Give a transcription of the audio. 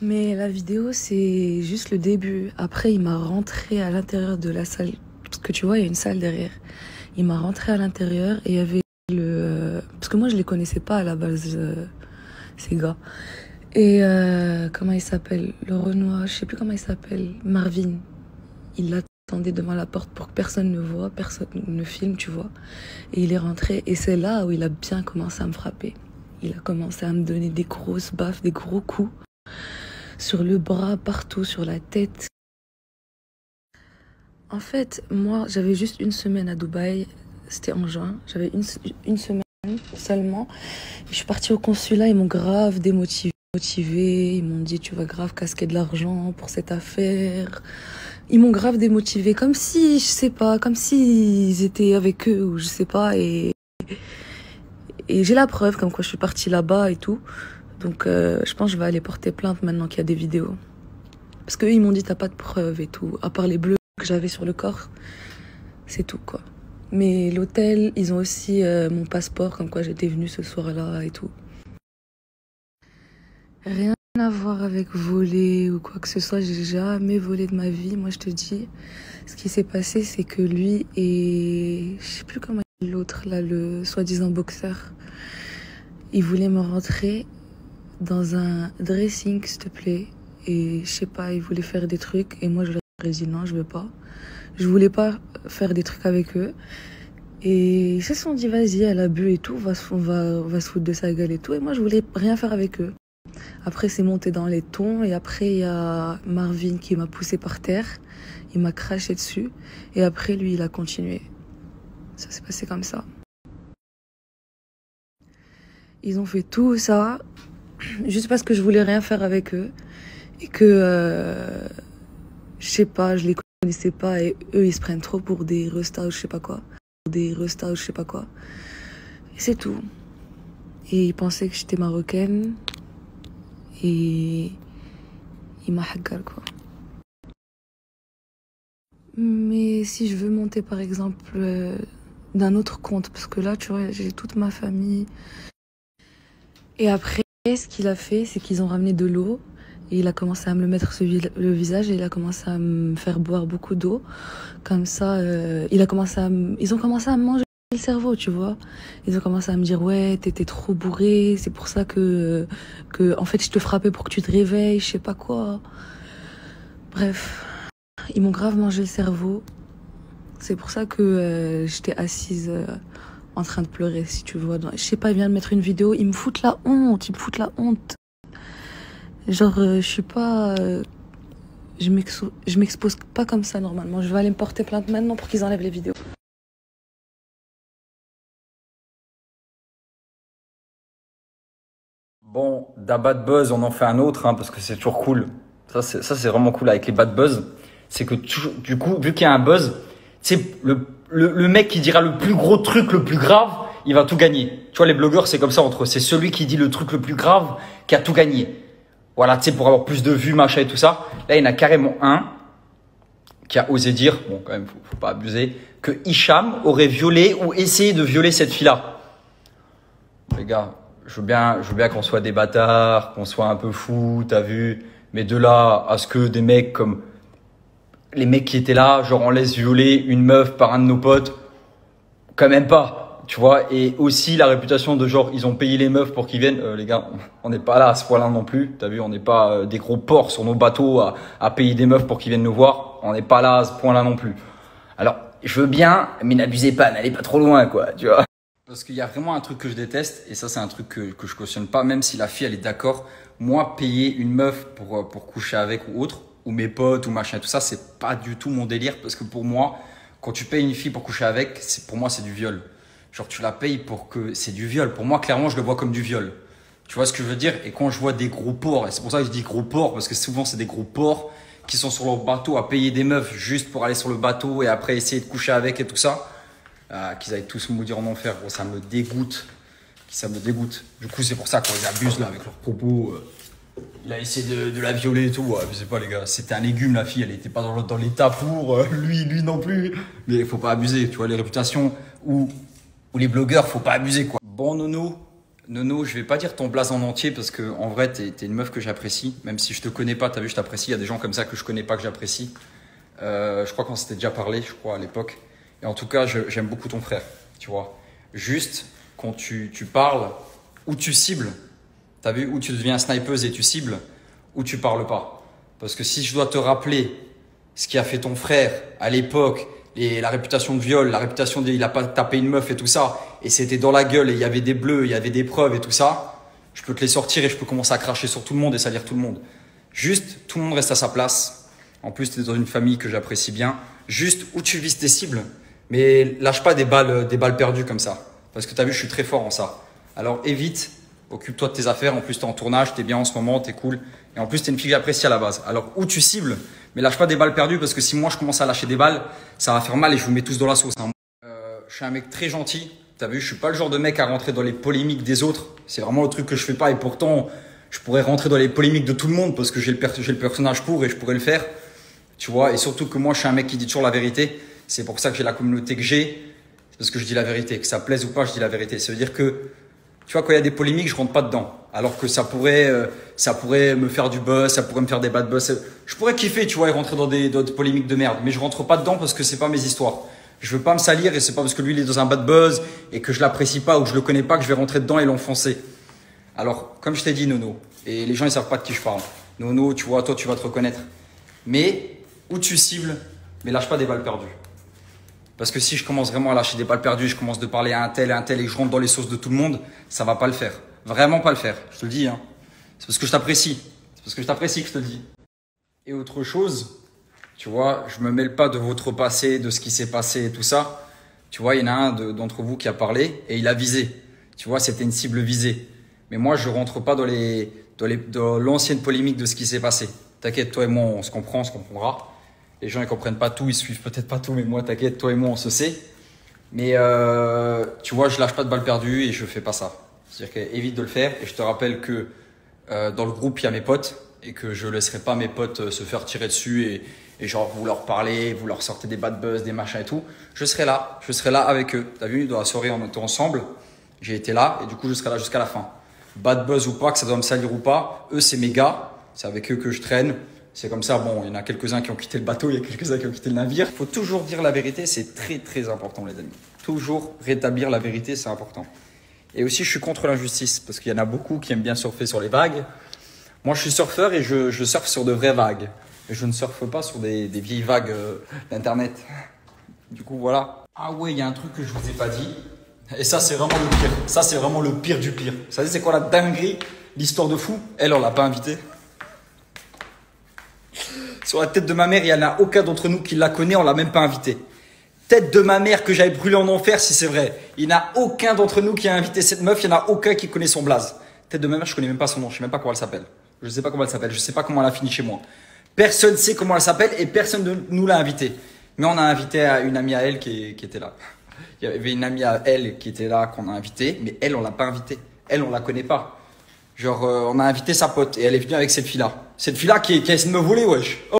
Mais la vidéo, c'est juste le début. Après, il m'a rentré à l'intérieur de la salle. Parce que tu vois, il y a une salle derrière. Il m'a rentré à l'intérieur et il y avait parce que moi, je les connaissais pas à la base, ces gars. Et comment il s'appelle? Le Renoir, je sais plus comment il s'appelle. Marvin. Il l'attendait devant la porte pour que personne ne voit, personne ne filme, tu vois. Et il est rentré. Et c'est là où il a bien commencé à me frapper. Il a commencé à me donner des grosses baffes, des gros coups. Sur le bras, partout, sur la tête. En fait, moi, j'avais juste une semaine à Dubaï. C'était en juin. J'avais une semaine seulement. Je suis partie au consulat. Ils m'ont grave démotivée. Ils m'ont dit, tu vas grave casquer de l'argent pour cette affaire. Ils m'ont grave démotivée. Comme si, je sais pas, comme s'ils étaient avec eux ou je sais pas. Et j'ai la preuve, comme quoi je suis partie là-bas et tout. Donc, je pense que je vais aller porter plainte maintenant qu'il y a des vidéos. Parce qu'eux, ils m'ont dit, t'as pas de preuves et tout. À part les bleus que j'avais sur le corps, c'est tout, quoi. Mais l'hôtel, ils ont aussi mon passeport, comme quoi j'étais venue ce soir-là et tout. Rien à voir avec voler ou quoi que ce soit. J'ai jamais volé de ma vie. Moi, je te dis, ce qui s'est passé, c'est que lui et... Je sais plus comment il est l'autre, là, le soi-disant boxeur. Il voulait me rentrer dans un dressing, s'il te plaît. Et je sais pas, ils voulaient faire des trucs. Et moi, je leur ai dit non, je veux pas. Je voulais pas faire des trucs avec eux. Et ils se sont dit, vas-y, elle a bu et tout, on va se foutre de sa gueule et tout. Et moi, je voulais rien faire avec eux. Après, c'est monté dans les tons. Et après, il y a Marvin qui m'a poussé par terre. Il m'a craché dessus. Et après, lui, il a continué. Ça s'est passé comme ça. Ils ont fait tout ça juste parce que je voulais rien faire avec eux. Et que, je sais pas, je les connaissais pas. Et eux, ils se prennent trop pour des restas ou je sais pas quoi. Et c'est tout. Et ils pensaient que j'étais marocaine. Et il m'a haggal, quoi. Mais si je veux monter, par exemple, d'un autre compte, parce que là, tu vois, j'ai toute ma famille. Et après, ce qu'il a fait, c'est qu'ils ont ramené de l'eau. Et il a commencé à me le mettre sur le visage et il a commencé à me faire boire beaucoup d'eau. Comme ça, ils ont commencé à me manger le cerveau, tu vois. Ils ont commencé à me dire, ouais, t'étais trop bourré, c'est pour ça en fait, je te frappais pour que tu te réveilles, je sais pas quoi. Bref, ils m'ont grave mangé le cerveau. C'est pour ça que j'étais assise en train de pleurer, si tu vois. Je sais pas, ils viennent de mettre une vidéo, ils me foutent la honte. Genre, je suis pas... je m'expose pas comme ça, normalement. Je vais aller me porter plainte maintenant pour qu'ils enlèvent les vidéos. Bon, d'un bad buzz, on en fait un autre, hein, parce que c'est toujours cool. Ça, c'est vraiment cool avec les bad buzz. C'est que du coup, vu qu'il y a un buzz, c'est le mec qui dira le plus gros truc, le plus grave, il va tout gagner. Tu vois, les blogueurs, c'est comme ça entre eux. C'est celui qui dit le truc le plus grave qui a tout gagné. Voilà, tu sais, pour avoir plus de vues, machin et tout ça. Là, il y en a carrément un qui a osé dire, bon, quand même, faut pas abuser, que Hicham aurait violé ou essayé de violer cette fille-là. Les gars, je veux bien qu'on soit des bâtards, qu'on soit un peu fous, t'as vu. Mais de là à ce que des mecs comme les mecs qui étaient là, genre on laisse violer une meuf par un de nos potes, quand même pas. Tu vois, et aussi la réputation de genre ils ont payé les meufs pour qu'ils viennent. Les gars, on n'est pas là à ce point-là non plus. T'as vu, on n'est pas des gros porcs sur nos bateaux à payer des meufs pour qu'ils viennent nous voir. On n'est pas là à ce point-là non plus. Alors, je veux bien, mais n'abusez pas, n'allez pas trop loin, quoi, tu vois. Parce qu'il y a vraiment un truc que je déteste, et ça c'est un truc que je cautionne pas, même si la fille elle est d'accord. Moi, payer une meuf pour coucher avec ou autre, ou mes potes ou machin, tout ça, c'est pas du tout mon délire. Parce que pour moi, quand tu payes une fille pour coucher avec, pour moi c'est du viol. Genre tu la payes pour que c'est du viol. Pour moi, clairement, je le vois comme du viol. Tu vois ce que je veux dire? Et quand je vois des gros porcs, et c'est pour ça que je dis gros porcs, parce que souvent c'est des gros porcs qui sont sur leur bateau à payer des meufs juste pour aller sur le bateau et après essayer de coucher avec et tout ça. Qu'ils aillent tous maudire en enfer, gros, ça me dégoûte. Ça me dégoûte. Du coup, c'est pour ça qu'ils abusent là avec leurs propos. Il a essayé de la violer et tout. Ouais, je sais pas, les gars. C'était un légume, la fille. Elle était pas dans l'état pour. Lui non plus. Mais il faut pas abuser. Tu vois, les réputations ou les blogueurs, faut pas abuser, quoi. Bon, Nono, Nono, je vais pas dire ton blaze en entier parce que en vrai, t'es une meuf que j'apprécie. Même si je te connais pas, t'as vu, je t'apprécie. Il y a des gens comme ça que je connais pas que j'apprécie. Je crois qu'on s'était déjà parlé, je crois, à l'époque. Et en tout cas, j'aime beaucoup ton frère, tu vois. Juste, quand tu parles, où tu cibles, t'as vu, où tu deviens snipeuse et tu cibles, où tu parles pas. Parce que si je dois te rappeler ce qui a fait ton frère à l'époque, la réputation de viol, la réputation il a pas tapé une meuf et tout ça, et c'était dans la gueule et il y avait des bleus, il y avait des preuves et tout ça, je peux te les sortir et je peux commencer à cracher sur tout le monde et salir tout le monde. Juste, tout le monde reste à sa place. En plus, tu es dans une famille que j'apprécie bien. Juste, où tu vises tes cibles, mais lâche pas des balles perdues comme ça. Parce que tu as vu, je suis très fort en ça. Alors évite, occupe-toi de tes affaires. En plus, tu es en tournage, tu es bien en ce moment, tu es cool. Et en plus, tu es une fille que j'apprécie à la base. Alors où tu cibles, mais lâche pas des balles perdues parce que si moi je commence à lâcher des balles, ça va faire mal et je vous mets tous dans la sauce. Hein. Je suis un mec très gentil. T'as vu, je suis pas le genre de mec à rentrer dans les polémiques des autres. C'est vraiment le truc que je fais pas et pourtant, je pourrais rentrer dans les polémiques de tout le monde parce que j'ai le personnage pour et je pourrais le faire. Tu vois, et surtout que moi, je suis un mec qui dit toujours la vérité. C'est pour ça que j'ai la communauté que j'ai. C'est parce que je dis la vérité. Que ça plaise ou pas, je dis la vérité. Ça veut dire que, tu vois, quand il y a des polémiques, je rentre pas dedans. Alors que ça pourrait me faire du buzz, ça pourrait me faire des bad buzz. Je pourrais kiffer, tu vois, et rentrer dans des polémiques de merde. Mais je rentre pas dedans parce que c'est pas mes histoires. Je veux pas me salir et c'est pas parce que lui, il est dans un bad buzz et que je l'apprécie pas ou que je le connais pas que je vais rentrer dedans et l'enfoncer. Alors, comme je t'ai dit, Nono, et les gens, ils savent pas de qui je parle. Nono, tu vois, toi, tu vas te reconnaître. Mais, où tu cibles, mais lâche pas des balles perdues. Parce que si je commence vraiment à lâcher des balles perdues, je commence de parler à un tel et que je rentre dans les sauces de tout le monde, ça va pas le faire. Vraiment pas le faire. Je te le dis, hein. C'est parce que je t'apprécie. C'est parce que je t'apprécie que je te le dis. Et autre chose, tu vois, je me mêle pas de votre passé, de ce qui s'est passé et tout ça. Tu vois, il y en a un d'entre vous qui a parlé et il a visé. Tu vois, c'était une cible visée. Mais moi, je rentre pas dans l'ancienne polémique de ce qui s'est passé. T'inquiète, toi et moi, on se comprend, on se comprendra. Les gens, ils comprennent pas tout, ils suivent peut-être pas tout, mais moi, t'inquiète, toi et moi, on se sait. Mais tu vois, je lâche pas de balles perdues et je fais pas ça. C'est-à-dire qu'évite de le faire. Et je te rappelle que dans le groupe, il y a mes potes et que je laisserai pas mes potes se faire tirer dessus et genre vous leur parlez, vous leur sortez des bad buzz, des machins et tout. Je serai là avec eux. T'as vu, dans la soirée, on était ensemble. J'ai été là et du coup, je serai là jusqu'à la fin. Bad buzz ou pas, que ça doit me salir ou pas, eux, c'est mes gars. C'est avec eux que je traîne. C'est comme ça, bon, il y en a quelques-uns qui ont quitté le bateau, il y a quelques-uns qui ont quitté le navire. Il faut toujours dire la vérité, c'est très très important les amis. Toujours rétablir la vérité, c'est important. Et aussi, je suis contre l'injustice, parce qu'il y en a beaucoup qui aiment bien surfer sur les vagues. Moi, je suis surfeur et je surfe sur de vraies vagues. Et je ne surfe pas sur des vieilles vagues d'internet. Du coup, voilà. Ah ouais, il y a un truc que je vous ai pas dit. Et ça, c'est vraiment le pire. Ça, c'est vraiment le pire du pire. Vous savez, c'est quoi la dinguerie, l'histoire de fou? Elle, on l'a pas invitée. Sur la tête de ma mère, il n'y en a aucun d'entre nous qui la connaît, on l'a même pas invité. Tête de ma mère que j'avais brûlé en enfer, si c'est vrai. Il n'y en a aucun d'entre nous qui a invité cette meuf, il n'y en a aucun qui connaît son blaze. Tête de ma mère, je connais même pas son nom, je sais même pas comment elle s'appelle. Je sais pas comment elle s'appelle, je sais pas comment elle a fini chez moi. Personne sait comment elle s'appelle et personne ne nous l'a invitée. Mais on a invité une amie à elle qui était là. Il y avait une amie à elle qui était là qu'on a invitée, mais elle, on l'a pas invitée. Elle, on la connaît pas. Genre, on a invité sa pote et elle est venue avec cette fille-là. Cette fille-là qui a essayé de me voler, wesh. Oh.